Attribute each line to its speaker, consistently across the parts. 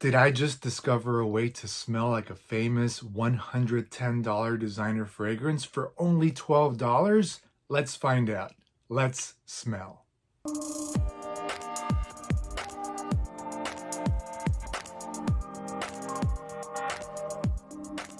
Speaker 1: Did I just discover a way to smell like a famous $110 designer fragrance for only $12? Let's find out. Let's smell.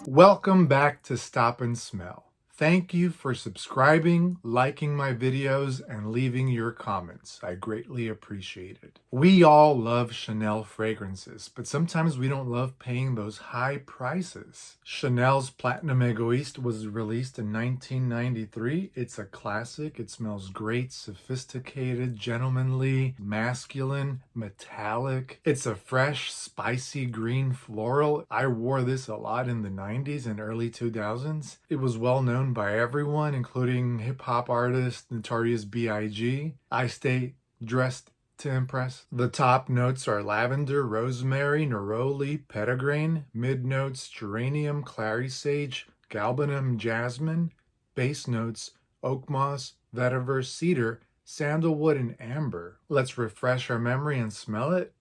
Speaker 1: Welcome back to Stop and Smell. Thank you for subscribing, liking my videos, and leaving your comments. I greatly appreciate it. We all love Chanel fragrances, but sometimes we don't love paying those high prices. Chanel's Platinum Egoiste was released in 1993. It's a classic. It smells great, sophisticated, gentlemanly, masculine, metallic. It's a fresh, spicy green floral. I wore this a lot in the 90s and early 2000s. It was well known by everyone, including hip-hop artist Notorious B.I.G. I stay dressed to impress. The top notes are lavender, rosemary, neroli, petitgrain. Mid notes, geranium, clary sage, galbanum, jasmine. Base notes, oak moss, vetiver, cedar, sandalwood, and amber. Let's refresh our memory and smell it.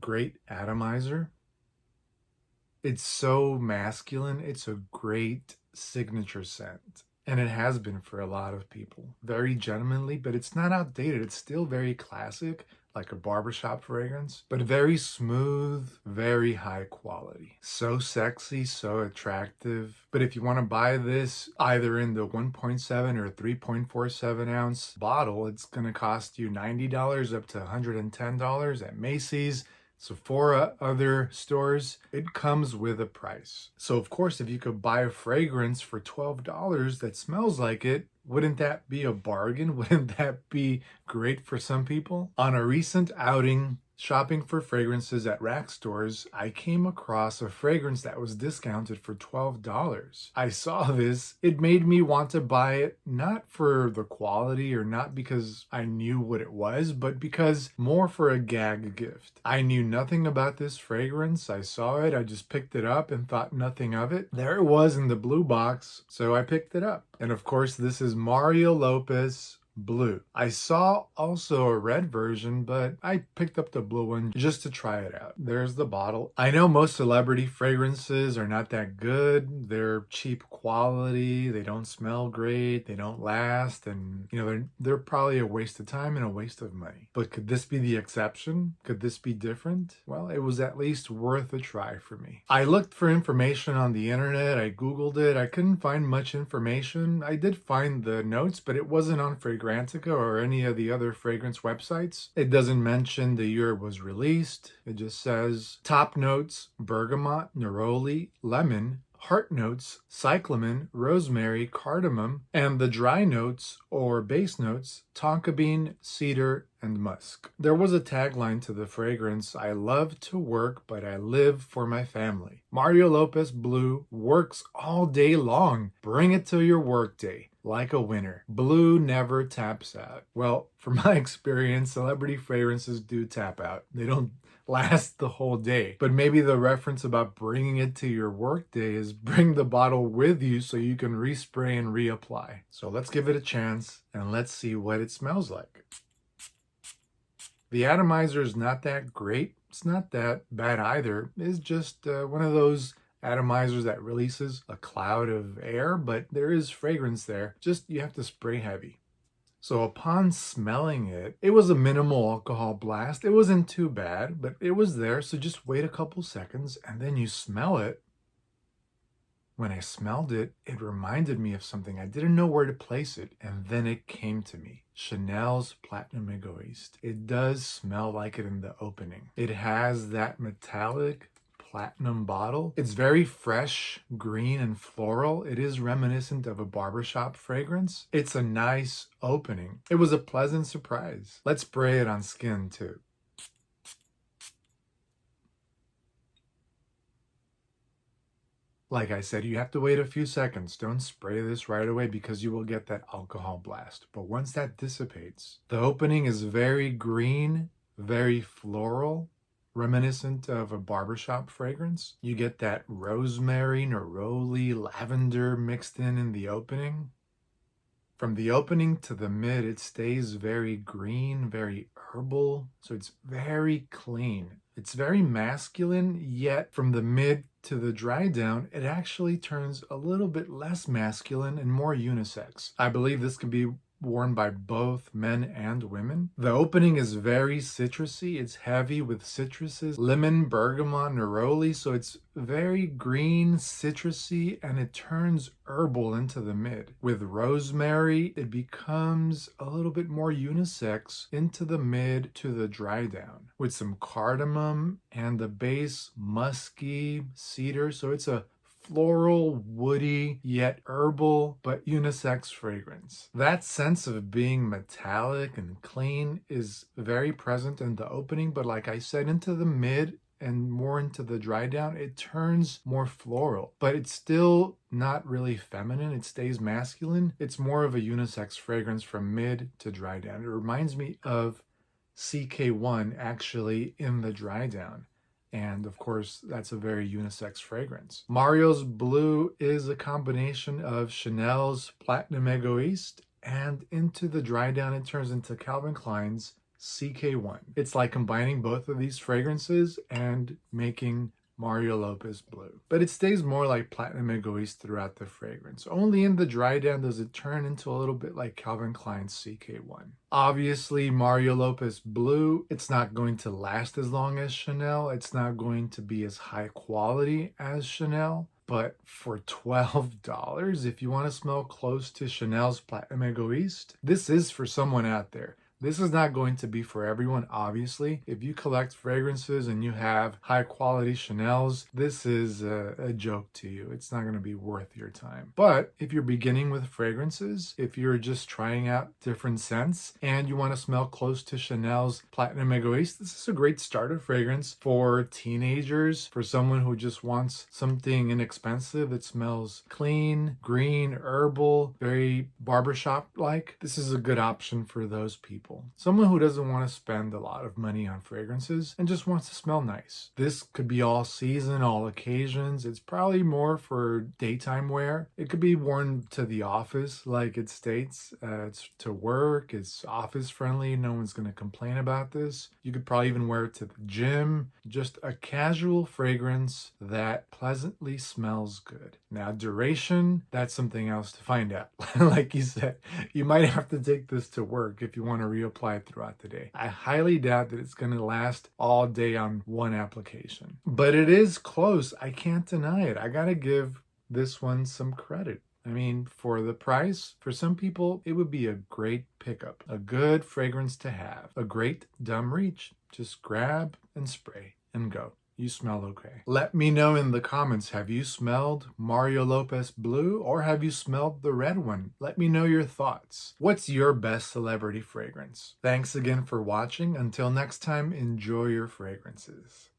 Speaker 1: Great atomizer. It's so masculine. It's a great signature scent. And it has been for a lot of people. Very gentlemanly, but it's not outdated. It's still very classic, like a barbershop fragrance, but very smooth, very high quality. So sexy, so attractive. But if you want to buy this either in the 1.7 or 3.47 ounce bottle, it's going to cost you $90 up to $110 at Macy's, Sephora, other stores. It comes with a price. So of course, if you could buy a fragrance for $12 that smells like it, wouldn't that be a bargain? Wouldn't that be great for some people? On a recent outing, shopping for fragrances at rack stores, I came across a fragrance that was discounted for $12. I saw this. It made me want to buy it, not for the quality or not because I knew what it was, but because more for a gag gift. I knew nothing about this fragrance. I saw it. I just picked it up and thought nothing of it. There it was in the blue box, so I picked it up. And of course, this is Mario Lopez Blue. I saw also a red version, but I picked up the blue one just to try it out. There's the bottle. I know most celebrity fragrances are not that good. They're cheap quality. They don't smell great. They don't last. And, they're probably a waste of time and a waste of money. But could this be the exception? Could this be different? Well, it was at least worth a try for me. I looked for information on the internet. I Googled it. I couldn't find much information. I did find the notes, but it wasn't on Fragrantica or any of the other fragrance websites. It doesn't mention the year it was released. It just says top notes, bergamot, neroli, lemon, heart notes, cyclamen, rosemary, cardamom, and the dry notes or base notes, tonka bean, cedar, and musk. There was a tagline to the fragrance: I love to work, but I live for my family. Mario Lopez Blue works all day long. Bring it to your work day. Like a winner. Blue never taps out. Well, from my experience, celebrity fragrances do tap out. They don't last the whole day. But maybe the reference about bringing it to your work day is bring the bottle with you so you can respray and reapply. So let's give it a chance and let's see what it smells like. The atomizer is not that great. It's not that bad either. It's just one of those atomizers that releases a cloud of air, but there is fragrance there. Just you have to spray heavy. So upon smelling it, it was a minimal alcohol blast. It wasn't too bad, but it was there. So just wait a couple seconds and then you smell it. When I smelled it, it reminded me of something. I didn't know where to place it, and then it came to me. Chanel's Platinum Egoiste. It does smell like it in the opening. It has that metallic platinum bottle. It's very fresh, green, and floral. It is reminiscent of a barbershop fragrance. It's a nice opening. It was a pleasant surprise. Let's spray it on skin too. Like I said, you have to wait a few seconds. Don't spray this right away because you will get that alcohol blast. But once that dissipates, the opening is very green, very floral, reminiscent of a barbershop fragrance. You get that rosemary, neroli, lavender mixed in the opening. From the opening to the mid, it stays very green, very herbal, so it's very clean. It's very masculine, yet from the mid to the dry down, it actually turns a little bit less masculine and more unisex. I believe this can be worn by both men and women. The opening is very citrusy. It's heavy with citruses, lemon, bergamot, neroli, so it's very green, citrusy, and it turns herbal into the mid. With rosemary, it becomes a little bit more unisex into the mid to the dry down, with some cardamom and the base musky cedar, so it's a floral, woody, yet herbal, but unisex fragrance. That sense of being metallic and clean is very present in the opening, but like I said, into the mid and more into the dry down, it turns more floral, but it's still not really feminine. It stays masculine. It's more of a unisex fragrance from mid to dry down. It reminds me of CK1 actually in the dry down. And of course, that's a very unisex fragrance. Mario's Blue is a combination of Chanel's Platinum Egoiste, and into the dry down, it turns into Calvin Klein's CK1. It's like combining both of these fragrances and making Mario Lopez Blue. But it stays more like Platinum Egoiste throughout the fragrance. Only in the dry down does it turn into a little bit like Calvin Klein's CK1. Obviously, Mario Lopez Blue, it's not going to last as long as Chanel. It's not going to be as high quality as Chanel. But for $12, if you want to smell close to Chanel's Platinum Egoiste, this is for someone out there. This is not going to be for everyone, obviously. If you collect fragrances and you have high quality Chanels, this is a joke to you. It's not going to be worth your time. But if you're beginning with fragrances, if you're just trying out different scents and you want to smell close to Chanel's Platinum Egoiste, this is a great starter fragrance for teenagers, for someone who just wants something inexpensive that smells clean, green, herbal, very barbershop-like. This is a good option for those people. Someone who doesn't want to spend a lot of money on fragrances and just wants to smell nice. This could be all season, all occasions. It's probably more for daytime wear. It could be worn to the office, like it states. It's to work, it's office friendly. No one's going to complain about this. You could probably even wear it to the gym. Just a casual fragrance that pleasantly smells good. Now, duration, that's something else to find out. Like you said, you might have to take this to work if you want to reapply it throughout the day. I highly doubt that it's going to last all day on one application. But it is close. I can't deny it. I got to give this one some credit. I mean, for the price, for some people, it would be a great pickup. A good fragrance to have. A great dumb reach. Just grab and spray and go. You smell okay. Let me know in the comments, have you smelled Mario Lopez Blue or have you smelled the red one? Let me know your thoughts. What's your best celebrity fragrance? Thanks again for watching. Until next time, enjoy your fragrances.